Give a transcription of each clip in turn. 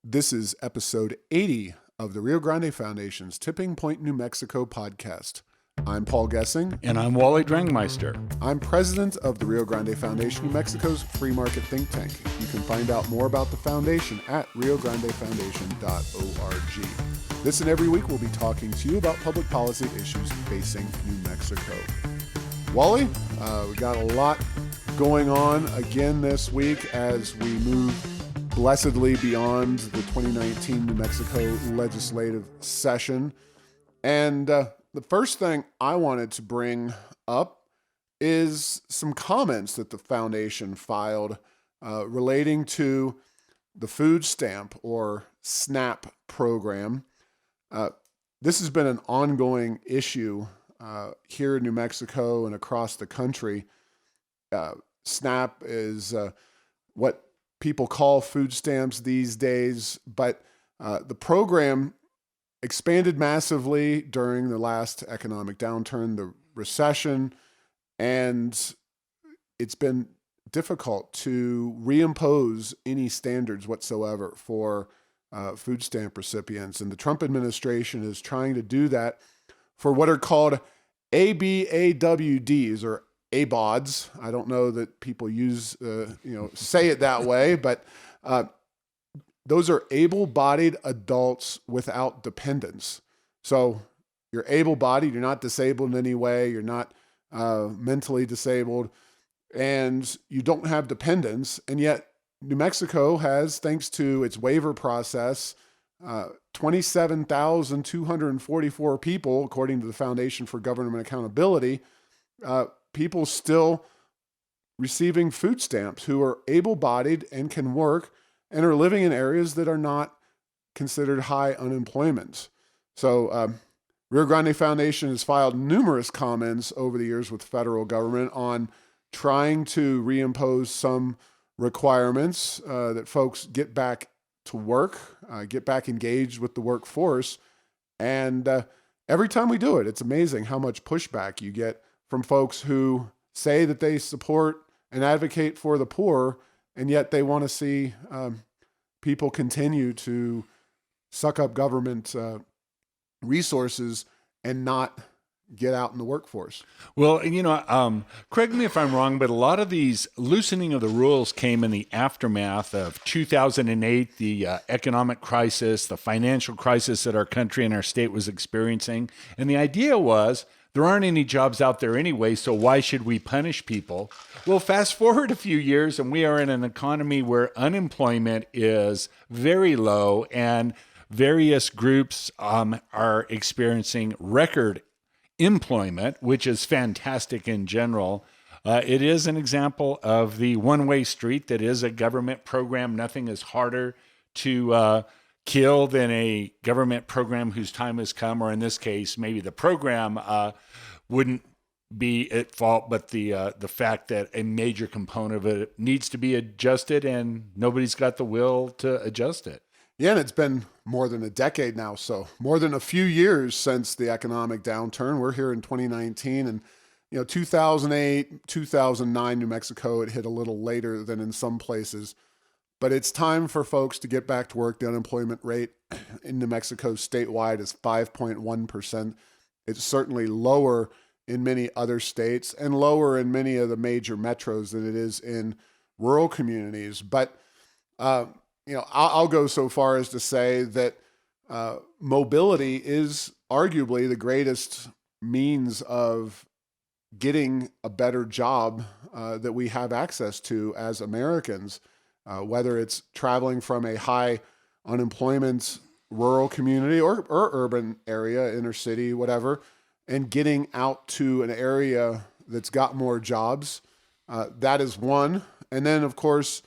This is episode 80 of the Rio Grande Foundation's Tipping Point, New Mexico podcast. I'm Paul Gessing. And I'm Wally Drangmeister. I'm president of the Rio Grande Foundation, New Mexico's free market think tank. You can find out more about the foundation at riograndefoundation.org. This and every week we'll be talking to you about public policy issues facing New Mexico. Wally, we got a lot going on again this week as we move blessedly beyond the 2019 New Mexico legislative session. And the first thing I wanted to bring up is some comments that the foundation filed relating to the food stamp or SNAP program. This has been an ongoing issue here in New Mexico and across the country. SNAP is what people call food stamps these days, but the program expanded massively during the last economic downturn, the recession, and it's been difficult to reimpose any standards whatsoever for food stamp recipients. And the Trump administration is trying to do that for what are called ABAWDs or ABODs. I don't know that people use, say it that way, but those are able-bodied adults without dependents. So you're able-bodied, you're not disabled in any way, you're not mentally disabled, and you don't have dependents. And yet New Mexico has, thanks to its waiver process, 27,244 people, according to the Foundation for Government Accountability, people still receiving food stamps who are able-bodied and can work and are living in areas that are not considered high unemployment. So Rio Grande Foundation has filed numerous comments over the years with the federal government on trying to reimpose some requirements that folks get back to work, get back engaged with the workforce. And every time we do it, it's amazing how much pushback you get from folks who say that they support and advocate for the poor, and yet they want to see people continue to suck up government resources and not get out in the workforce. Well, correct me if I'm wrong, but a lot of these loosening of the rules came in the aftermath of 2008, the economic crisis, the financial crisis that our country and our state was experiencing. And the idea was, there aren't any jobs out there anyway, so why should we punish people? Well, fast forward a few years, and we are in an economy where unemployment is very low, and various groups are experiencing record employment, which is fantastic in general. It is an example of the one-way street that is a government program. Nothing is harder to kill than a government program whose time has come, or in this case, maybe the program wouldn't be at fault, but the fact that a major component of it needs to be adjusted, and nobody's got the will to adjust it. Yeah, and it's been more than a decade now, so more than a few years since the economic downturn. We're here in 2019, and 2008, 2009, New Mexico, it hit a little later than in some places. But it's time for folks to get back to work. The unemployment rate in New Mexico statewide is 5.1%. It's certainly lower in many other states and lower in many of the major metros than it is in rural communities. But, I'll go so far as to say that mobility is arguably the greatest means of getting a better job that we have access to as Americans. Whether it's traveling from a high unemployment rural community or urban area, inner city, whatever, and getting out to an area that's got more jobs. That is one. And then, of course,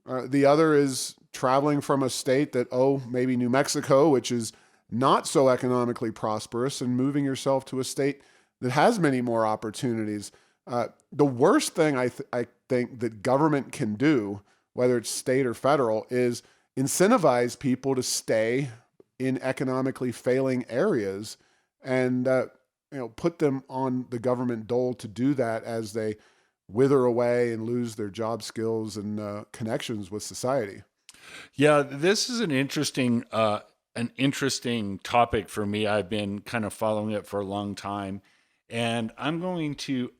the other is traveling from a state that, maybe New Mexico, which is not so economically prosperous, and moving yourself to a state that has many more opportunities. The worst thing I think that government can do, whether it's state or federal, is incentivize people to stay in economically failing areas and put them on the government dole to do that as they wither away and lose their job skills and connections with society. Yeah, this is an interesting topic for me. I've been kind of following it for a long time, and I'm going to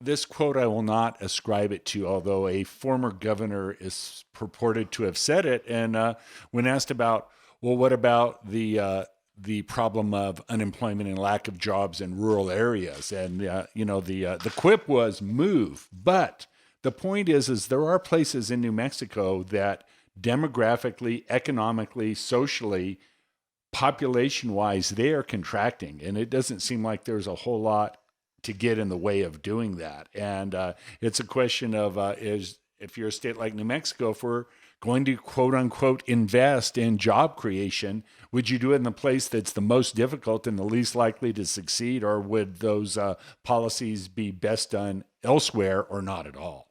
this quote. I will not ascribe it to, although a former governor is purported to have said it. And when asked about, well, what about the problem of unemployment and lack of jobs in rural areas, and the quip was move, but the point is there are places in New Mexico that demographically, economically, socially, population wise, they are contracting. And it doesn't seem like there's a whole lot to get in the way of doing that. And it's a question of is if you're a state like New Mexico, if we're going to quote unquote invest in job creation, would you do it in the place that's the most difficult and the least likely to succeed? Or would those policies be best done elsewhere or not at all?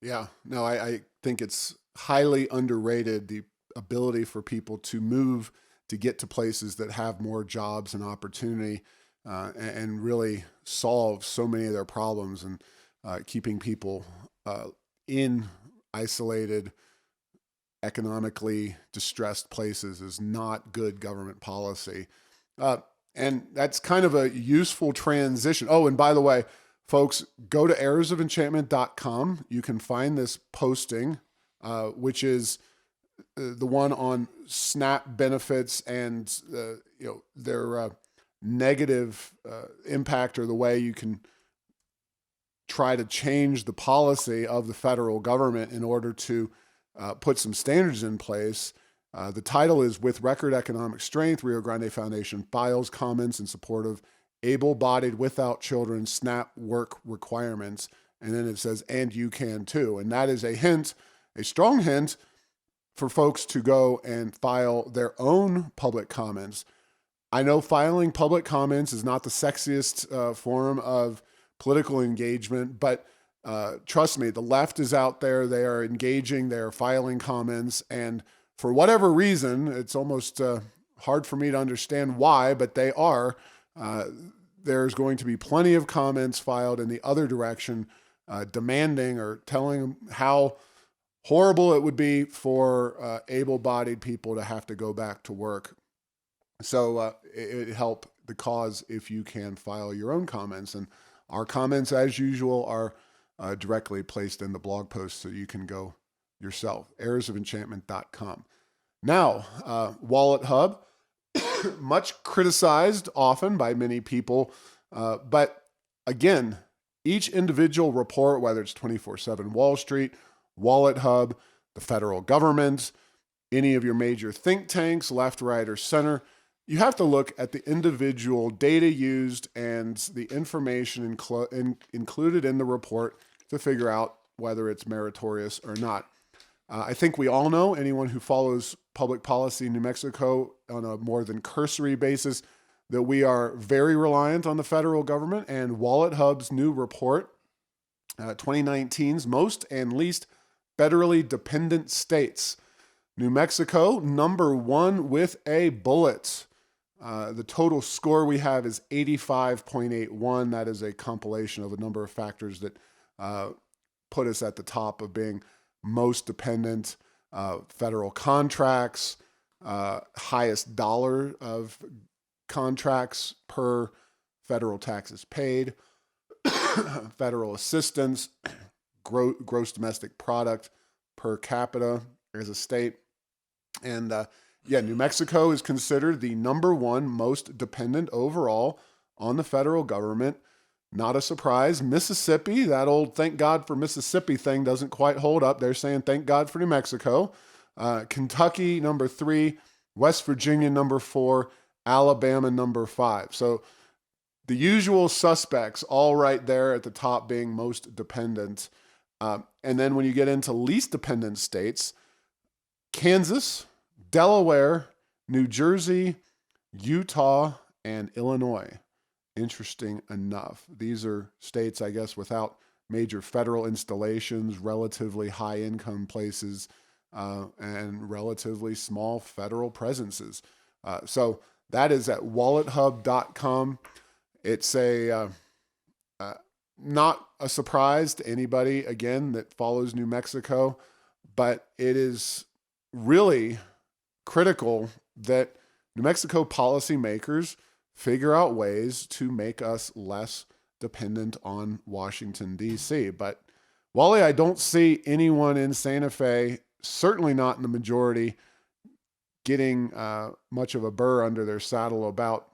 Yeah, no, I think it's highly underrated, the ability for people to move to get to places that have more jobs and opportunity, and really solve so many of their problems, and keeping people in isolated, economically distressed places is not good government policy. Uh, and that's kind of a useful transition. Oh, and by the way, folks, go to arrowsoфenchantment.com. You can find this posting, which is the one on SNAP benefits and their negative impact, or the way you can try to change the policy of the federal government in order to put some standards in place. The title is "With Record Economic Strength, Rio Grande Foundation Files Comments in Support of Able-Bodied Without Children SNAP Work Requirements." And then it says, "And you can too." And that is a hint, a strong hint, for folks to go and file their own public comments. I know filing public comments is not the sexiest form of political engagement, but trust me, the left is out there. They are engaging, they are filing comments, and for whatever reason, it's almost hard for me to understand why, but they are. There's going to be plenty of comments filed in the other direction, demanding or telling how horrible it would be for able-bodied people to have to go back to work. So it would help the cause if you can file your own comments. And our comments, as usual, are directly placed in the blog post, so you can go yourself. arrowsoфenchantment.com. Now, Wallet Hub, much criticized often by many people, but again, each individual report, whether it's 24/7 Wall Street, Wallet Hub, the federal government, any of your major think tanks, left, right, or center, you have to look at the individual data used and the information included in the report to figure out whether it's meritorious or not. I think we all know, anyone who follows public policy in New Mexico on a more than cursory basis, that we are very reliant on the federal government. And Wallet Hub's new report, 2019's Most and Least Federally Dependent States. New Mexico, number one with a bullet. The total score we have is 85.81. That is a compilation of a number of factors that put us at the top of being most dependent. Federal contracts, highest dollar of contracts per federal taxes paid, federal assistance, gross domestic product per capita as a state. And New Mexico is considered the number one most dependent overall on the federal government. Not a surprise. Mississippi, that old thank God for Mississippi thing doesn't quite hold up. They're saying thank God for New Mexico. Kentucky, number 3. West Virginia, number 4. Alabama, number 5. So the usual suspects all right there at the top, being most dependent. And then when you get into least dependent states, Kansas, Delaware, New Jersey, Utah, and Illinois. Interesting enough. These are states, I guess, without major federal installations, relatively high income places, and relatively small federal presences. So that is at wallethub.com. It's not a surprise to anybody, again, that follows New Mexico, but it is really critical that New Mexico policymakers figure out ways to make us less dependent on Washington, D.C. But Wally, I don't see anyone in Santa Fe, certainly not in the majority, getting much of a burr under their saddle about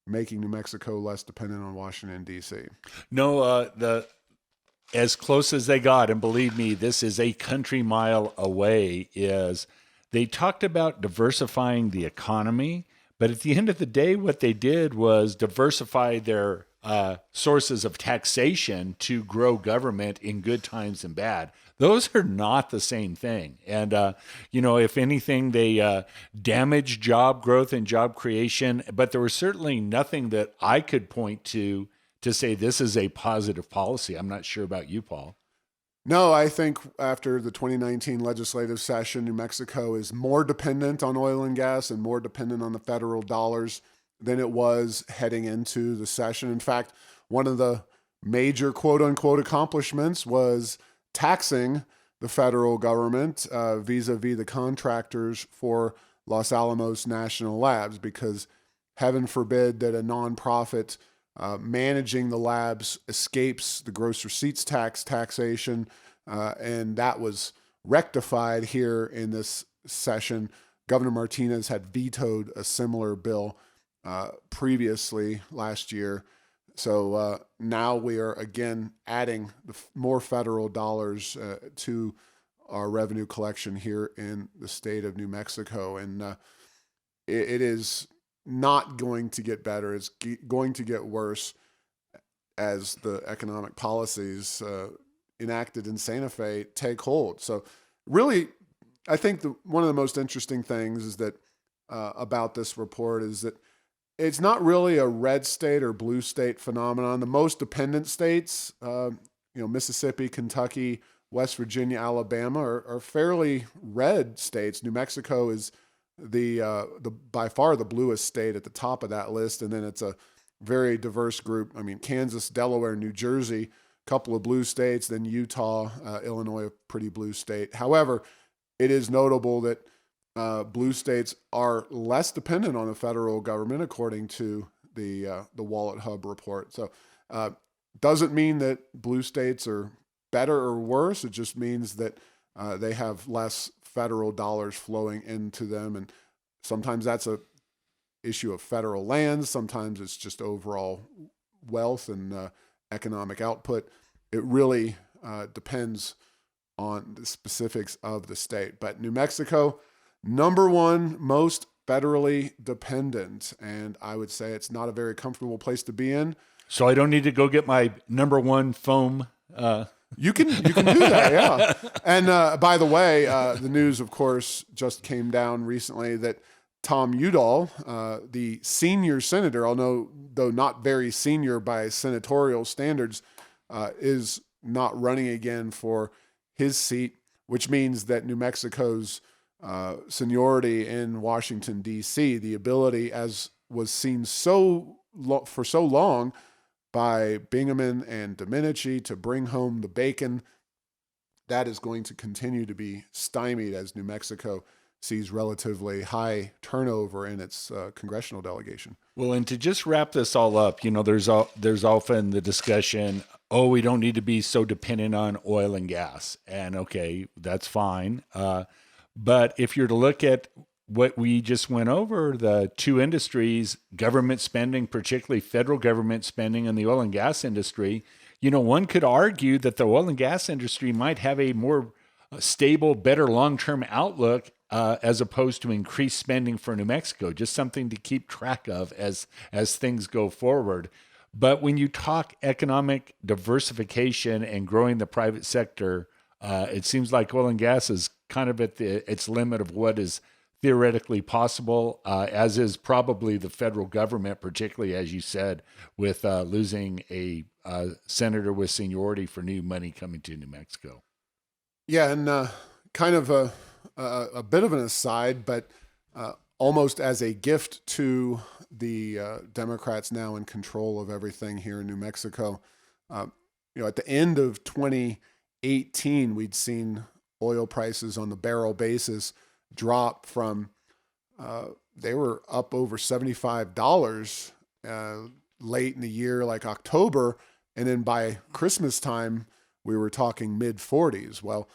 making New Mexico less dependent on Washington, D.C. No, the as close as they got, and believe me, this is a country mile away, is they talked about diversifying the economy, but at the end of the day, what they did was diversify their sources of taxation to grow government in good times and bad. Those are not the same thing. And, if anything, they damaged job growth and job creation, but there was certainly nothing that I could point to say this is a positive policy. I'm not sure about you, Paul. No, I think after the 2019 legislative session, New Mexico is more dependent on oil and gas and more dependent on the federal dollars than it was heading into the session. In fact, one of the major quote unquote accomplishments was taxing the federal government vis-a-vis the contractors for Los Alamos National Labs, because heaven forbid that a nonprofit managing the labs escapes the gross receipts taxation, and that was rectified here in this session. Governor Martinez had vetoed a similar bill previously last year. So now we are again adding more federal dollars to our revenue collection here in the state of New Mexico. And it is not going to get better. It's going to get worse as the economic policies enacted in Santa Fe take hold. So really, I think one of the most interesting things is that about this report is that it's not really a red state or blue state phenomenon. The most dependent states, Mississippi, Kentucky, West Virginia, Alabama, are fairly red states. New Mexico is the by far the bluest state at the top of that list, and then it's a very diverse group. I mean, Kansas, Delaware, New Jersey, a couple of blue states, then Utah, Illinois, a pretty blue state. However, it is notable that blue states are less dependent on the federal government, according to the Wallet Hub report. So, doesn't mean that blue states are better or worse. It just means that they have less federal dollars flowing into them, and sometimes that's a issue of federal lands. Sometimes it's just overall wealth and economic output. It really depends on the specifics of the state. But New Mexico, number one most federally dependent, and I would say it's not a very comfortable place to be in. So I don't need to go get my number one foam. You can do that, yeah. And by the way, the news, of course, just came down recently that Tom Udall, the senior senator, although not very senior by senatorial standards, is not running again for his seat, which means that New Mexico's seniority in Washington, D.C., the ability, as was seen for so long by Bingaman and Domenici, to bring home the bacon, that is going to continue to be stymied as New Mexico sees relatively high turnover in its congressional delegation. Well, and to just wrap this all up, there's often the discussion, we don't need to be so dependent on oil and gas. And okay, that's fine. But if you're to look at what we just went over, the two industries, government spending, particularly federal government spending in the oil and gas industry, one could argue that the oil and gas industry might have a more stable, better long-term outlook as opposed to increased spending for New Mexico, just something to keep track of as things go forward. But when you talk economic diversification and growing the private sector, it seems like oil and gas is kind of at its limit of what is theoretically possible, as is probably the federal government, particularly, as you said, with losing a senator with seniority for new money coming to New Mexico. Yeah, and kind of a bit of an aside, but almost as a gift to the Democrats now in control of everything here in New Mexico, at the end of 2018, we'd seen oil prices on the barrel basis drop from, they were up over $75 late in the year, like October. And then by Christmas time, we were talking mid 40s. Well,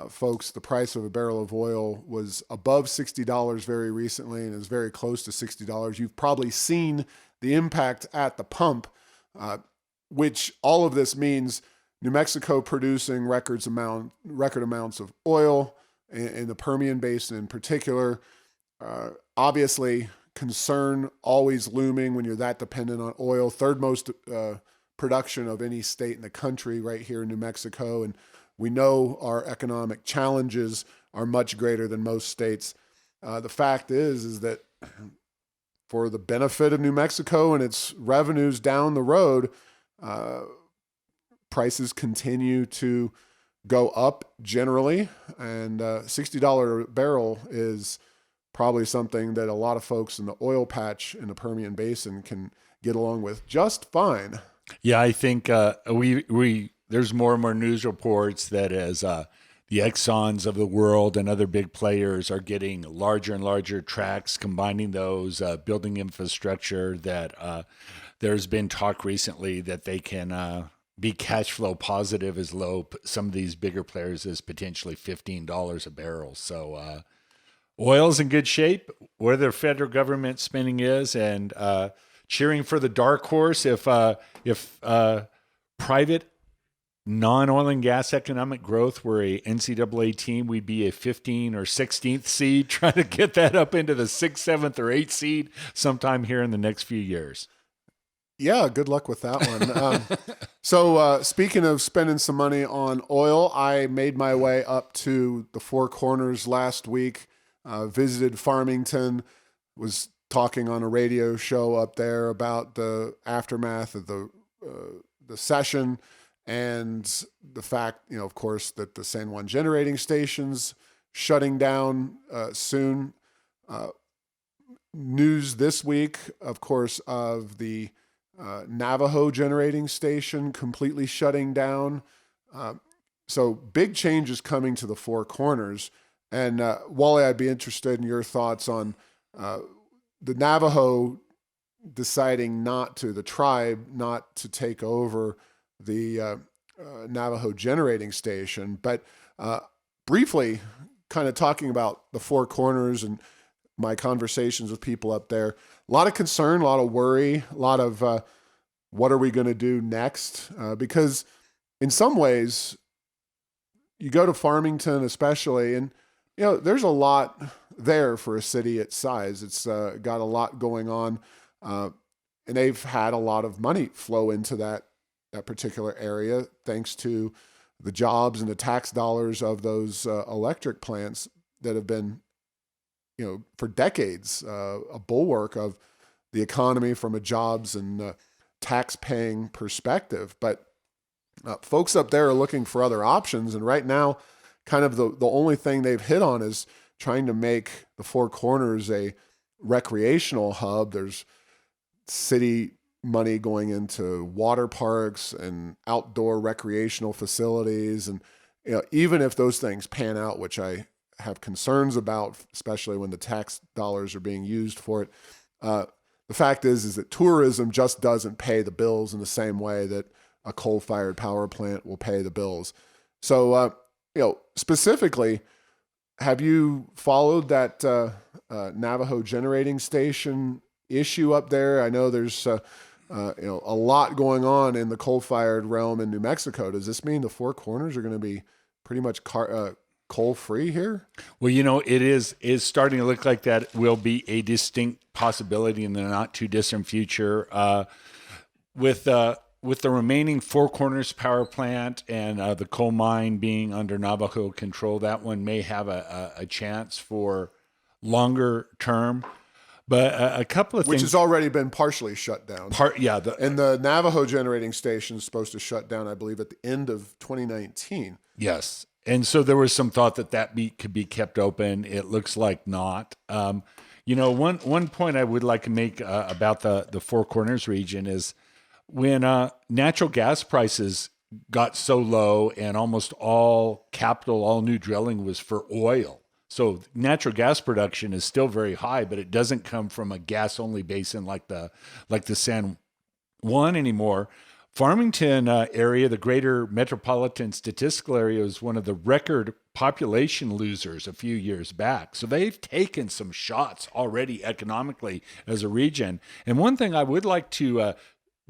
folks, the price of a barrel of oil was above $60 very recently and is very close to $60. You've probably seen the impact at the pump, which all of this means New Mexico producing record amounts of oil in the Permian Basin in particular. Obviously, concern always looming when you're that dependent on oil. Third most production of any state in the country right here in New Mexico. And we know our economic challenges are much greater than most states. The fact is that for the benefit of New Mexico and its revenues down the road, prices continue to go up generally, and $60 a barrel is probably something that a lot of folks in the oil patch in the Permian Basin can get along with just fine. Yeah, I think we there's more and more news reports that as the Exxons of the world and other big players are getting larger and larger tracts, combining those, building infrastructure, that there's been talk recently that they can be cash flow positive as low, some of these bigger players, as potentially $15 a barrel. So oil's in good shape, where the federal government spending is, and cheering for the dark horse. If private non-oil and gas economic growth were a NCAA team, we'd be a 15th or 16th seed, trying to get that up into the 6th, 7th, or 8th seed sometime here in the next few years. Yeah, good luck with that one. So speaking of spending some money on oil, I made my way up to the Four Corners last week, visited Farmington, was talking on a radio show up there about the aftermath of the session and the fact, of course, that the San Juan generating station's shutting down soon. News this week, of course, of the Navajo generating station completely shutting down. So big changes coming to the Four Corners. And Wally, I'd be interested in your thoughts on the Navajo deciding the tribe not to take over the Navajo generating station. But briefly, kind of talking about the Four Corners and my conversations with people up there, a lot of concern, a lot of worry, a lot of what are we going to do next? Because in some ways, you go to Farmington especially, and there's a lot there for a city its size. It's got a lot going on, and they've had a lot of money flow into that particular area thanks to the jobs and the tax dollars of those electric plants that have been, for decades, a bulwark of the economy from a jobs and tax-paying perspective. But folks up there are looking for other options, and right now, kind of the only thing they've hit on is trying to make the Four Corners a recreational hub. There's city money going into water parks and outdoor recreational facilities, and even if those things pan out, which I have concerns about, especially when the tax dollars are being used for it. The fact is that tourism just doesn't pay the bills in the same way that a coal-fired power plant will pay the bills. So, specifically, have you followed that Navajo generating station issue up there? I know there's a lot going on in the coal-fired realm in New Mexico. Does this mean the Four Corners are going to be pretty much coal-free here? Well, it is starting to look like that will be a distinct possibility in the not too distant future. With the remaining Four Corners power plant and the coal mine being under Navajo control, that one may have a chance for longer term. But a couple of Which things, has already been partially shut down. And the Navajo generating station is supposed to shut down, I believe, at the end of 2019. Yes. And so there was some thought that could be kept open. It looks like not. One point I would like to make about the Four Corners region is when natural gas prices got so low, and almost all capital, all new drilling was for oil. So natural gas production is still very high, but it doesn't come from a gas only basin like the San Juan anymore. Farmington area, the greater metropolitan statistical area, is one of the record population losers a few years back. So they've taken some shots already economically as a region. And one thing I would like to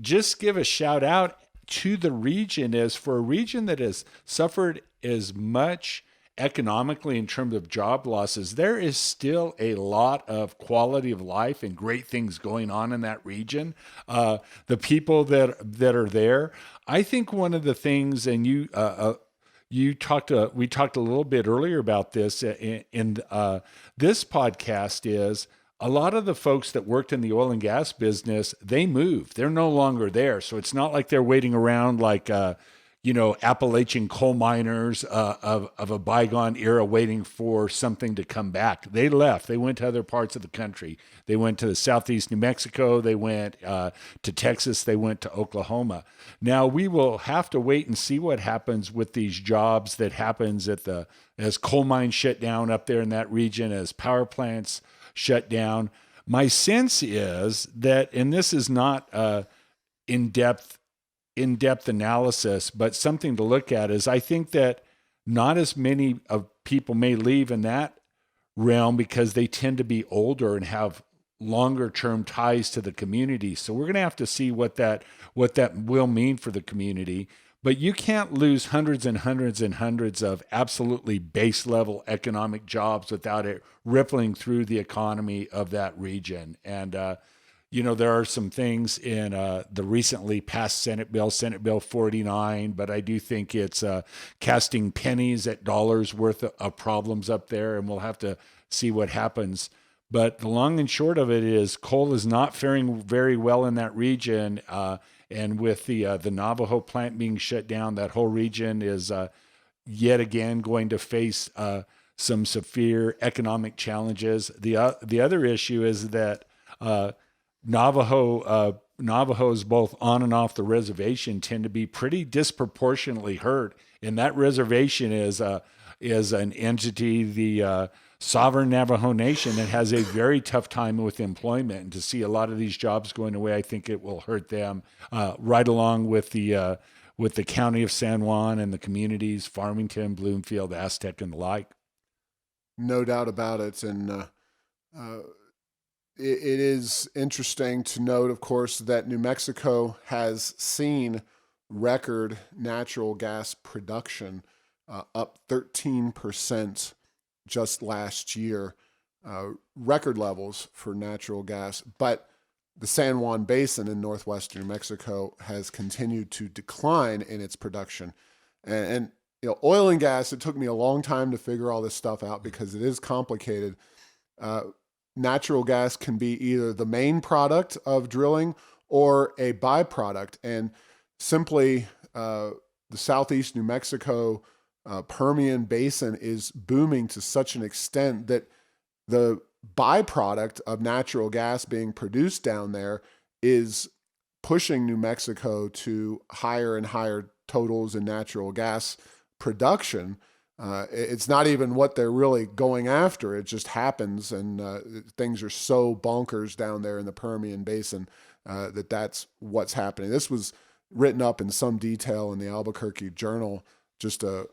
just give a shout out to the region is, for a region that has suffered as much economically in terms of job losses, there is still a lot of quality of life and great things going on in that region. The people that are there, I think one of the things, and we talked a little bit earlier about this in this podcast, is a lot of the folks that worked in the oil and gas business, they moved. They're no longer there. So it's not like they're waiting around like Appalachian coal miners of a bygone era waiting for something to come back. They left. They went to other parts of the country. They went to the southeast New Mexico. They went to Texas. They went to Oklahoma. Now we will have to wait and see what happens with these jobs that happens as coal mines shut down up there in that region, as power plants shut down. My sense is that, and this is not in-depth analysis, but something to look at, is I think that not as many of people may leave in that realm because they tend to be older and have longer term ties to the community. So we're going to have to see what that will mean for the community. But you can't lose hundreds and hundreds and hundreds of absolutely base level economic jobs without it rippling through the economy of that region. And there are some things in the recently passed Senate Bill 49, but I do think it's casting pennies at dollars worth of problems up there, and we'll have to see what happens. But the long and short of it is, coal is not faring very well in that region, and with the Navajo plant being shut down, that whole region is yet again going to face some severe economic challenges. The other issue is that Navajos both on and off the reservation tend to be pretty disproportionately hurt, and that reservation is an entity, the sovereign Navajo Nation, that has a very tough time with employment. And to see a lot of these jobs going away, I think it will hurt them, right along with the county of San Juan and the communities, Farmington, Bloomfield, Aztec, and the like. No doubt about it, and it is interesting to note, of course, that New Mexico has seen record natural gas production, up 13% just last year, record levels for natural gas. But the San Juan Basin in northwestern New Mexico has continued to decline in its production. And oil and gas, it took me a long time to figure all this stuff out because it is complicated. Natural gas can be either the main product of drilling or a byproduct. And simply the southeast New Mexico Permian Basin is booming to such an extent that the byproduct of natural gas being produced down there is pushing New Mexico to higher and higher totals in natural gas production. It's not even what they're really going after. It just happens, and things are so bonkers down there in the Permian Basin that's what's happening. This was written up in some detail in the Albuquerque Journal just a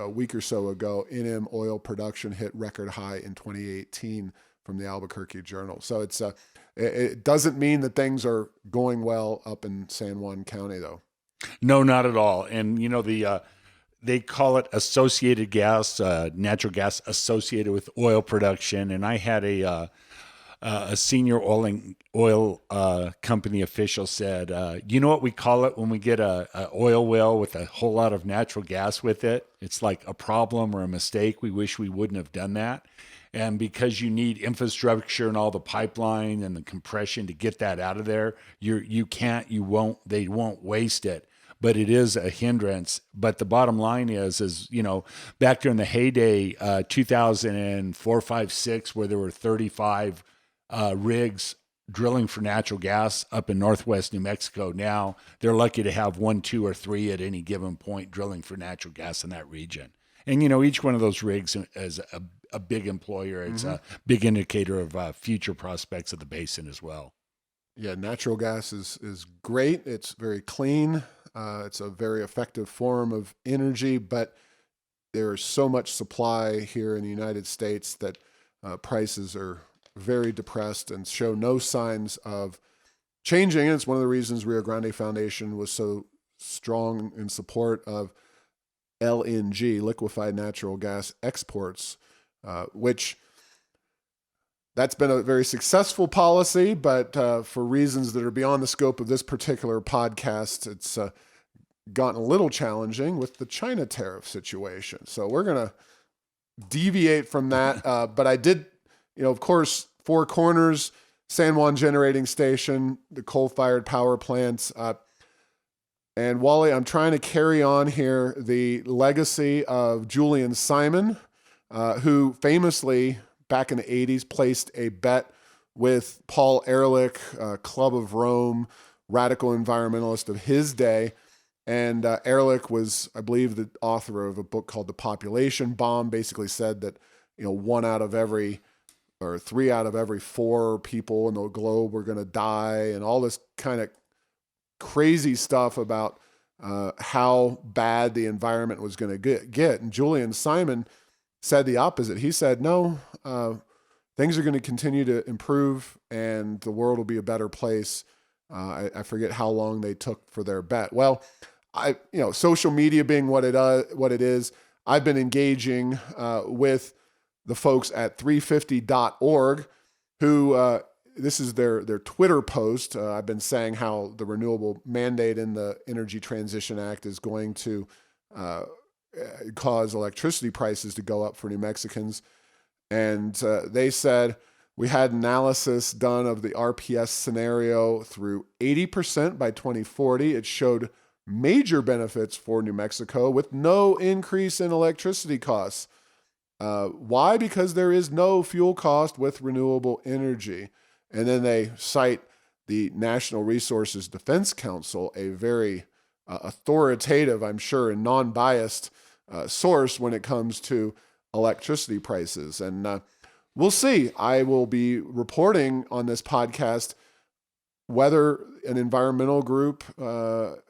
week or so ago. NM oil production hit record high in 2018 from the Albuquerque Journal. So it doesn't mean that things are going well up in San Juan County, though. No, not at all. And they call it associated gas, natural gas associated with oil production. And I had a senior oil company official said, you know what we call it when we get a oil well with a whole lot of natural gas with it? It's like a problem or a mistake. We wish we wouldn't have done that. And because you need infrastructure and all the pipeline and the compression to get that out of there, they won't waste it. But it is a hindrance. But the bottom line is back during the heyday, 2004, 5, 6, where there were 35 rigs drilling for natural gas up in northwest New Mexico. Now they're lucky to have 1, 2, or 3 at any given point drilling for natural gas in that region. And, each one of those rigs is a big employer. It's a big indicator of future prospects of the basin as well. Yeah, natural gas is great. It's very clean. It's a very effective form of energy, but there's so much supply here in the United States that prices are very depressed and show no signs of changing. And it's one of the reasons Rio Grande Foundation was so strong in support of LNG, liquefied natural gas exports, which that's been a very successful policy, but for reasons that are beyond the scope of this particular podcast, it's gotten a little challenging with the China tariff situation. So we're going to deviate from that. But I did, of course, Four Corners, San Juan Generating Station, the coal-fired power plants. And Wally, I'm trying to carry on here the legacy of Julian Simon, who famously back in the 80s placed a bet with Paul Ehrlich, Club of Rome, radical environmentalist of his day. And Ehrlich was, I believe, the author of a book called The Population Bomb, basically said that, 3 out of every 4 people in the globe were going to die, and all this kind of crazy stuff about how bad the environment was going to get. And Julian Simon said the opposite. He said, no, things are going to continue to improve and the world will be a better place. I forget how long they took for their bet. Well, social media being what it is, I've been engaging with the folks at 350.org who, this is their Twitter post. I've been saying how the renewable mandate in the Energy Transition Act is going to cause electricity prices to go up for New Mexicans. And they said, we had analysis done of the RPS scenario through 80% by 2040. It showed major benefits for New Mexico with no increase in electricity costs. Why? Because there is no fuel cost with renewable energy. And then they cite the National Resources Defense Council, a very authoritative, I'm sure, and non-biased source when it comes to electricity prices. And we'll see. I will be reporting on this podcast whether an environmental group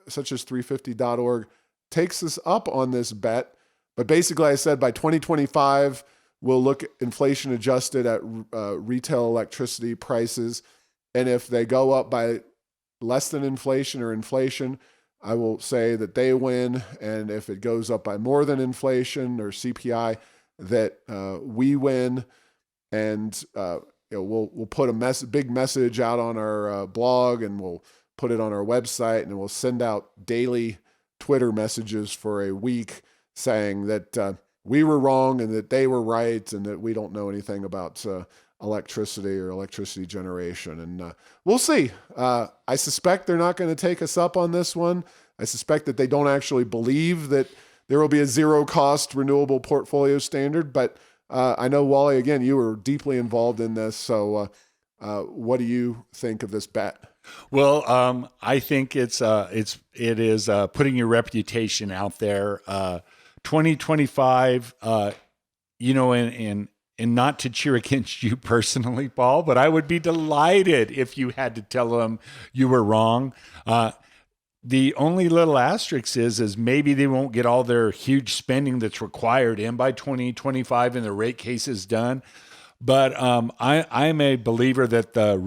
such as 350.org takes us up on this bet. But basically, I said by 2025, we'll look at inflation adjusted at retail electricity prices. And if they go up by less than inflation or inflation, I will say that they win. And if it goes up by more than inflation or CPI, that we win. And we'll put a big message out on our blog, and we'll put it on our website, and we'll send out daily Twitter messages for a week saying that we were wrong and that they were right, and that we don't know anything about electricity or electricity generation. And we'll see. I suspect they're not going to take us up on this one. I suspect that they don't actually believe that there will be a zero-cost renewable portfolio standard. But I know, Wally, again, you were deeply involved in this. So what do you think of this bet? Well, I think it is putting your reputation out there. 2025, and not to cheer against you personally, Paul, but I would be delighted if you had to tell them you were wrong. The only little asterisk is maybe they won't get all their huge spending that's required in by 2025 and the rate case is done. But I'm a believer that the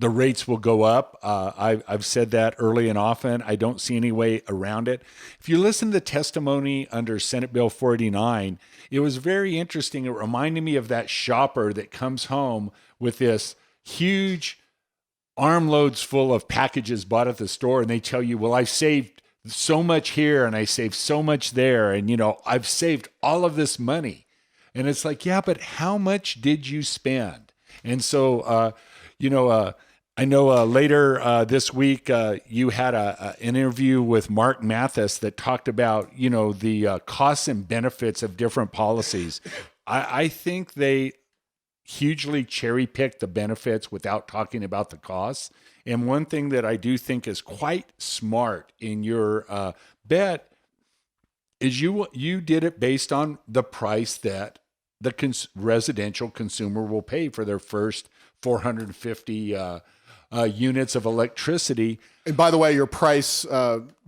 rates will go up. I've said that early and often. I don't see any way around it. If you listen to the testimony under Senate Bill 489, it was very interesting. It reminded me of that shopper that comes home with this huge armloads full of packages bought at the store, and they tell you, well, I saved so much here and I saved so much there, and I've saved all of this money. And it's like, yeah, but how much did you spend? And so I know later this week you had an interview with Mark Mathis that talked about the costs and benefits of different policies. I think hugely cherry pick the benefits without talking about the costs. And one thing that I do think is quite smart in your bet is you did it based on the price that the residential consumer will pay for their first 450 units of electricity. And by the way, your price,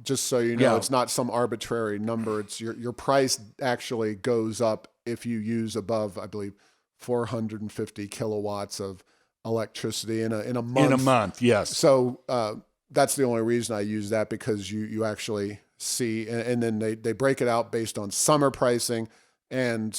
just so you know, Yeah. it's not some arbitrary number. It's your price actually goes up if you use above, I believe, 450 kilowatts of electricity in a month. In a month, yes. So that's the only reason I use that, because you actually see, and then they break it out based on summer pricing and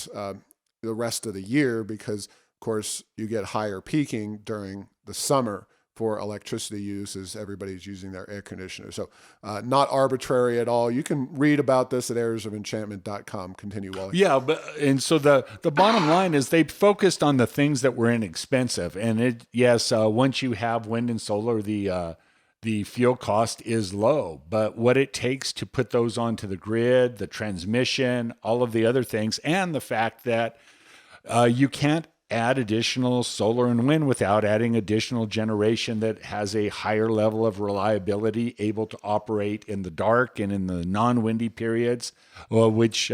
the rest of the year, because of course you get higher peaking during the summer for electricity use as everybody's using their air conditioner. So not arbitrary at all. You can read about this at arrowsoфenchantment.com. Continue, Wally. Yeah, and so the bottom line is they focused on the things that were inexpensive. And once you have wind and solar, the fuel cost is low. But what it takes to put those onto the grid, the transmission, all of the other things, and the fact that you can't add additional solar and wind without adding additional generation that has a higher level of reliability, able to operate in the dark and in the non-windy periods, which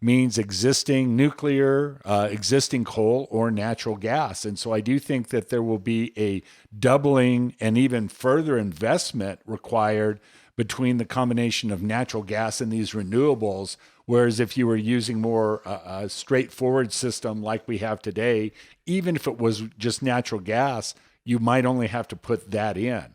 means existing nuclear, existing coal, or natural gas. And so I do think that there will be a doubling and even further investment required between the combination of natural gas and these renewables. Whereas if you were using more a straightforward system like we have today, even if it was just natural gas, you might only have to put that in.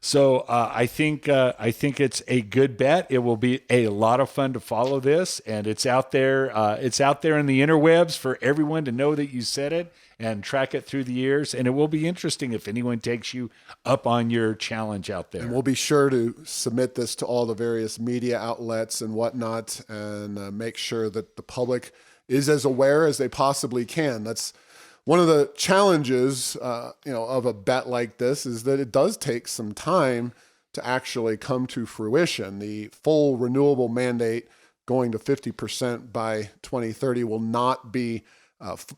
So I think it's a good bet. It will be a lot of fun to follow this, and it's out there. It's out there in the interwebs for everyone to know that you said it and track it through the years. And it will be interesting if anyone takes you up on your challenge out there. And we'll be sure to submit this to all the various media outlets and whatnot, and make sure that the public is as aware as they possibly can. That's one of the challenges, of a bet like this, is that it does take some time to actually come to fruition. The full renewable mandate going to 50% by 2030 will not be.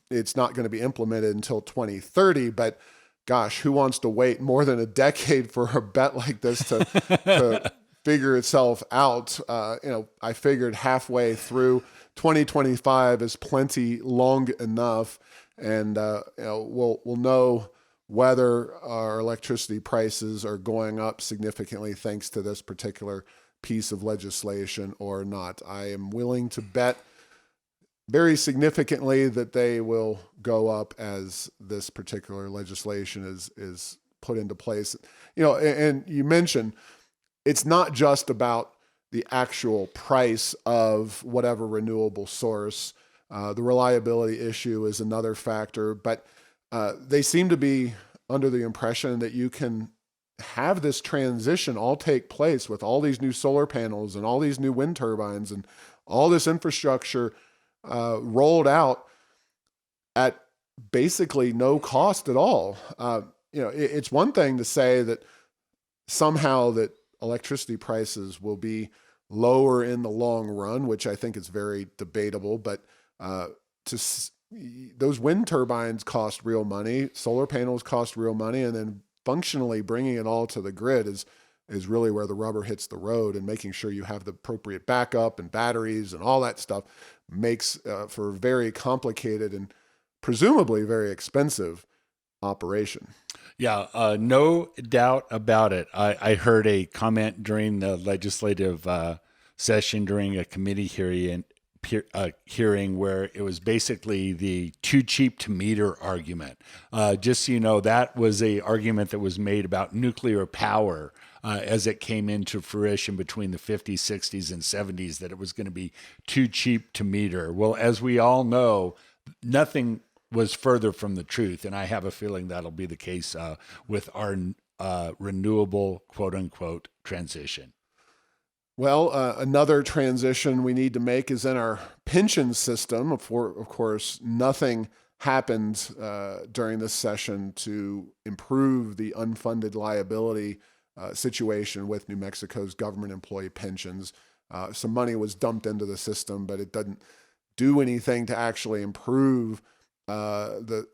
It's not going to be implemented until 2030, but gosh, who wants to wait more than a decade for a bet like this to figure itself out? I figured halfway through 2025 is plenty long enough, and we'll know whether our electricity prices are going up significantly thanks to this particular piece of legislation or not. I am willing to bet very significantly that they will go up as this particular legislation is put into place. And you mentioned it's not just about the actual price of whatever renewable source. The reliability issue is another factor, but they seem to be under the impression that you can have this transition all take place with all these new solar panels and all these new wind turbines and all this infrastructure rolled out at basically no cost at all. It's one thing to say that somehow that electricity prices will be lower in the long run, which I think is very debatable, but those wind turbines cost real money, solar panels cost real money, and then functionally bringing it all to the grid is really where the rubber hits the road, and making sure you have the appropriate backup and batteries and all that stuff makes for a very complicated and presumably very expensive operation. Yeah, no doubt about it. I heard a comment during the legislative session during a committee hearing where it was basically the too cheap to meter argument. Just so you know, that was a argument that was made about nuclear power as it came into fruition between the 50s, 60s, and 70s, that it was going to be too cheap to meter. Well, as we all know, nothing was further from the truth, and I have a feeling that'll be the case with our renewable, quote unquote, transition. Well, another transition we need to make is in our pension system. Of course, nothing happened during this session to improve the unfunded liability situation with New Mexico's government employee pensions. Some money was dumped into the system, but it doesn't do anything to actually improve the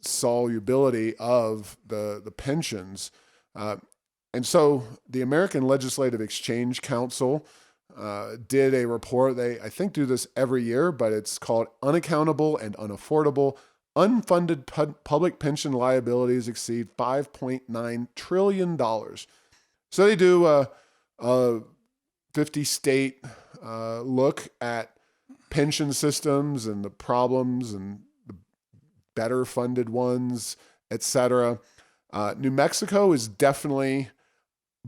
solubility of the pensions. And so the American Legislative Exchange Council did a report. They, I think, do this every year, but it's called Unaccountable and Unaffordable. Unfunded public pension liabilities exceed $5.9 trillion. So they do a 50-state look at pension systems and the problems and the better funded ones, et cetera. New Mexico is definitely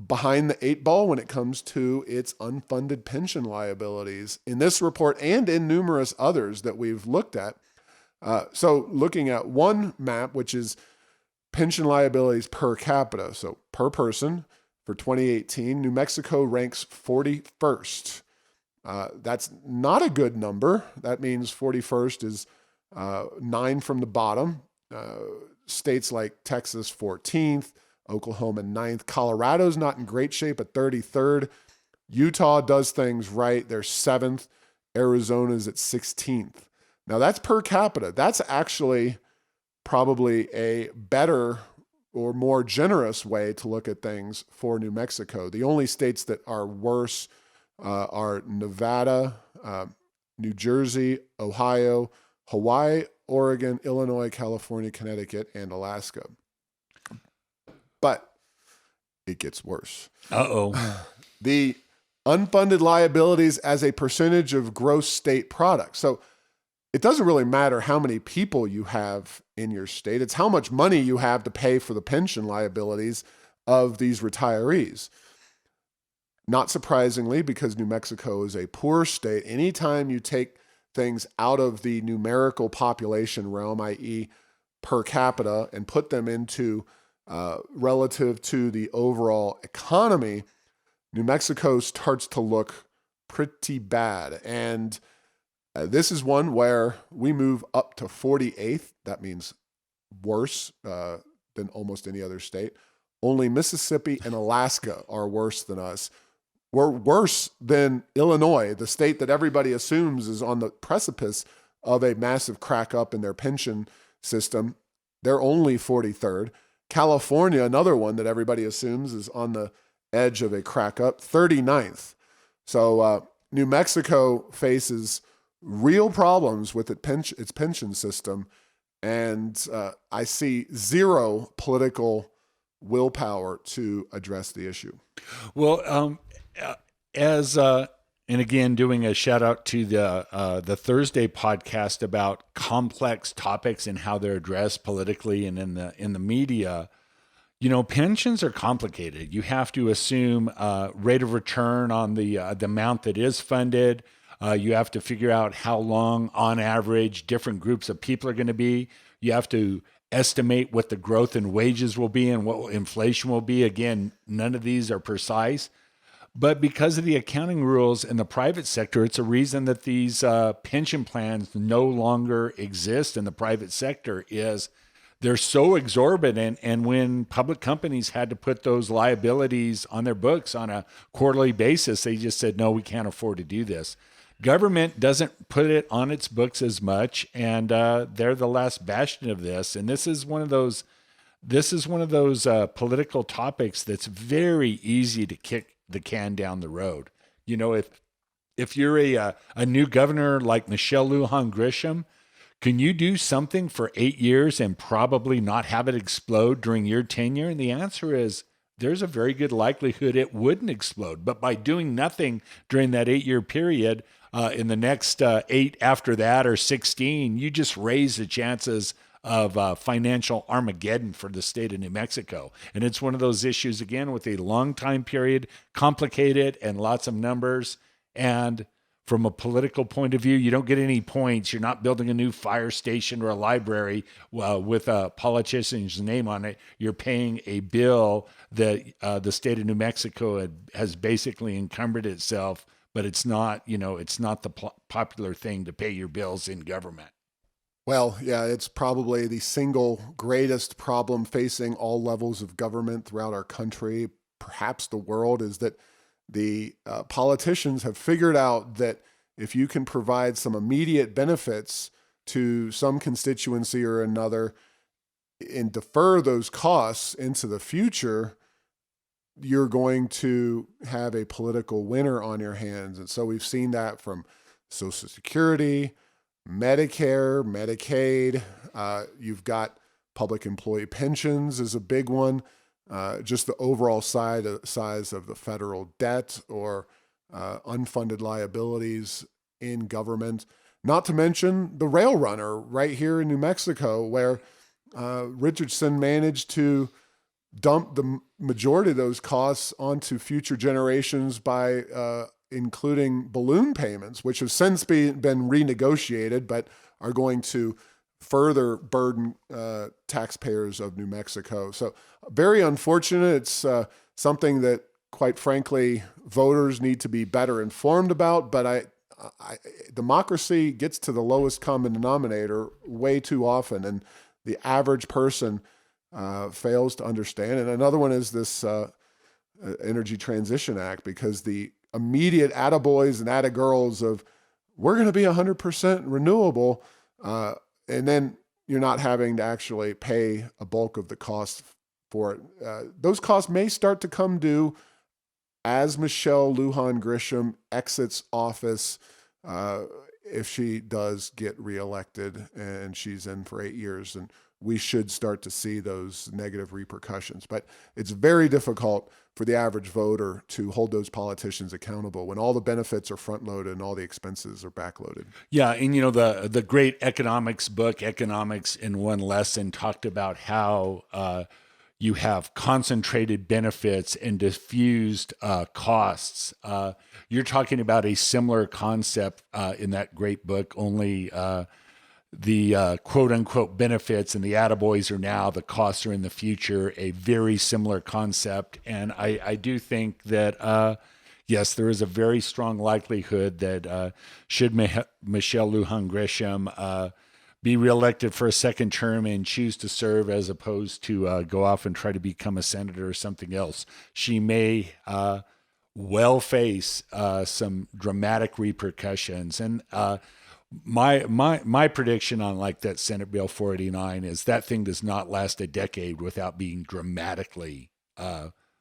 behind the eight ball when it comes to its unfunded pension liabilities in this report and in numerous others that we've looked at. So looking at one map, which is pension liabilities per capita, so per person for 2018, New Mexico ranks 41st. That's not a good number. That means 41st is 9 from the bottom. States like Texas 14th, Oklahoma 9th. Colorado's not in great shape at 33rd. Utah does things right. They're 7th. Arizona's at 16th. Now that's per capita. That's actually probably a better or more generous way to look at things for New Mexico. The only states that are worse are Nevada, New Jersey, Ohio, Hawaii, Oregon, Illinois, California, Connecticut, and Alaska. But it gets worse. The unfunded liabilities as a percentage of gross state product. So it doesn't really matter how many people you have in your state. It's how much money you have to pay for the pension liabilities of these retirees. Not surprisingly, because New Mexico is a poor state, anytime you take things out of the numerical population realm, i.e. per capita, and put them into relative to the overall economy, New Mexico starts to look pretty bad. And this is one where we move up to 48th. That means worse than almost any other state. Only Mississippi and Alaska are worse than us. We're worse than Illinois, the state that everybody assumes is on the precipice of a massive crack up in their pension system. They're only 43rd. California, another one that everybody assumes is on the edge of a crack up, 39th. So New Mexico faces real problems with its pension system, and I see zero political willpower to address the issue. Well, and again, doing a shout out to the Thursday podcast about complex topics and how they're addressed politically and in the media. You know, pensions are complicated. You have to assume rate of return on the amount that is funded. You have to figure out how long, on average, different groups of people are going to be. You have to estimate what the growth in wages will be and what inflation will be. Again, none of these are precise. But because of the accounting rules in the private sector, it's a reason that these pension plans no longer exist in the private sector is they're so exorbitant. And when public companies had to put those liabilities on their books on a quarterly basis, they just said, no, we can't afford to do this. Government doesn't put it on its books as much, and they're the last bastion of this. And this is one of those political topics that's very easy to kick the can down the road. You know, if you're a new governor like Michelle Lujan Grisham, can you do something for 8 years and probably not have it explode during your tenure? And the answer is there's a very good likelihood it wouldn't explode. But by doing nothing during that 8-year period, in the next 8 after that or 16, you just raise the chances of financial Armageddon for the state of New Mexico. And it's one of those issues, again, with a long time period, complicated and lots of numbers. And from a political point of view, you don't get any points. You're not building a new fire station or a library with a politician's name on it. You're paying a bill that the state of New Mexico has basically encumbered itself, but it's not the popular thing to pay your bills in government. Well, yeah, it's probably the single greatest problem facing all levels of government throughout our country, perhaps the world, is that the politicians have figured out that if you can provide some immediate benefits to some constituency or another, and defer those costs into the future, you're going to have a political winner on your hands. And so we've seen that from Social Security, Medicare, Medicaid. You've got public employee pensions is a big one. Just the overall size of the federal debt or unfunded liabilities in government. Not to mention the rail runner right here in New Mexico, where Richardson managed to dump the majority of those costs onto future generations by including balloon payments, which have since been renegotiated, but are going to further burden taxpayers of New Mexico. So very unfortunate. It's something that, quite frankly, voters need to be better informed about, but democracy gets to the lowest common denominator way too often, and the average person fails to understand. And another one is this Energy Transition Act, because the immediate attaboys and attagirls of we're going to be 100% renewable, and then you're not having to actually pay a bulk of the cost for it. Those costs may start to come due as Michelle Lujan Grisham exits office, if she does get reelected, and she's in for 8 years, and we should start to see those negative repercussions. But it's very difficult for the average voter to hold those politicians accountable when all the benefits are front-loaded and all the expenses are backloaded. Yeah, and the great economics book, Economics in One Lesson, talked about how you have concentrated benefits and diffused costs. You're talking about a similar concept in that great book, only the quote unquote benefits and the attaboys are now, the costs are in the future, a very similar concept. And I do think that, yes, there is a very strong likelihood that should Michelle Lujan Grisham be reelected for a second term and choose to serve as opposed to go off and try to become a senator or something else, she may well face some dramatic repercussions. And my prediction on like that Senate Bill 489 is that thing does not last a decade without being dramatically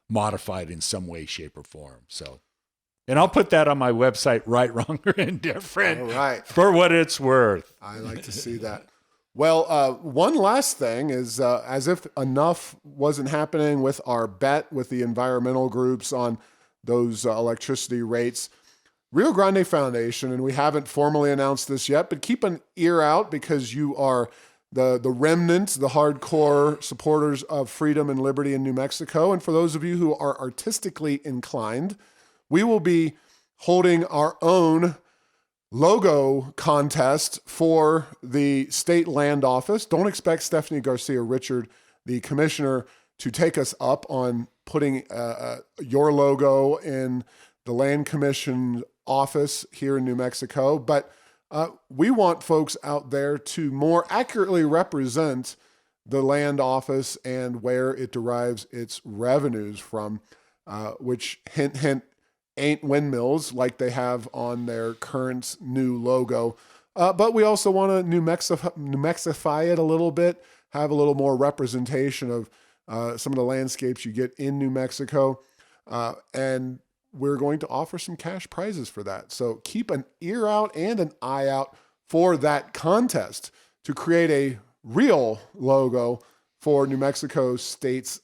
modified in some way, shape, or form. So, and I'll put that on my website, Right, Wrong, or Indifferent, All right, for what it's worth. I like to see that. Well, one last thing is, as if enough wasn't happening with our bet with the environmental groups on those electricity rates, Rio Grande Foundation, and we haven't formally announced this yet, but keep an ear out because you are the remnant, the hardcore supporters of freedom and liberty in New Mexico. And for those of you who are artistically inclined, we will be holding our own logo contest for the state land office. Don't expect Stephanie Garcia Richard, the commissioner, to take us up on putting your logo in the Land Commission office here in New Mexico, but we want folks out there to more accurately represent the land office and where it derives its revenues from, which hint, hint, ain't windmills like they have on their current new logo. But we also want to New Mexify it a little bit, have a little more representation of some of the landscapes you get in New Mexico. And we're going to offer some cash prizes for that. So keep an ear out and an eye out for that contest to create a real logo for New Mexico's state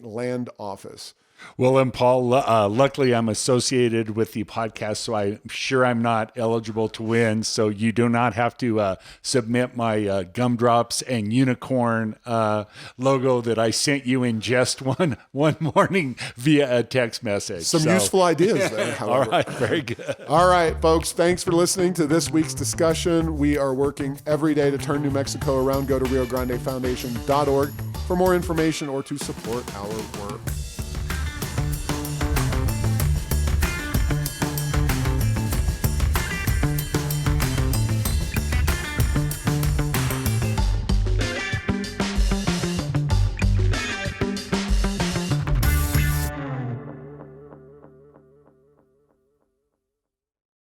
land office. Well, and Paul, luckily I'm associated with the podcast, so I'm sure I'm not eligible to win. So you do not have to submit my gumdrops and unicorn logo that I sent you in just one morning via a text message. Some useful ideas there, however. All right, very good. All right, folks, thanks for listening to this week's discussion. We are working every day to turn New Mexico around. Go to RioGrandeFoundation.org for more information or to support our work.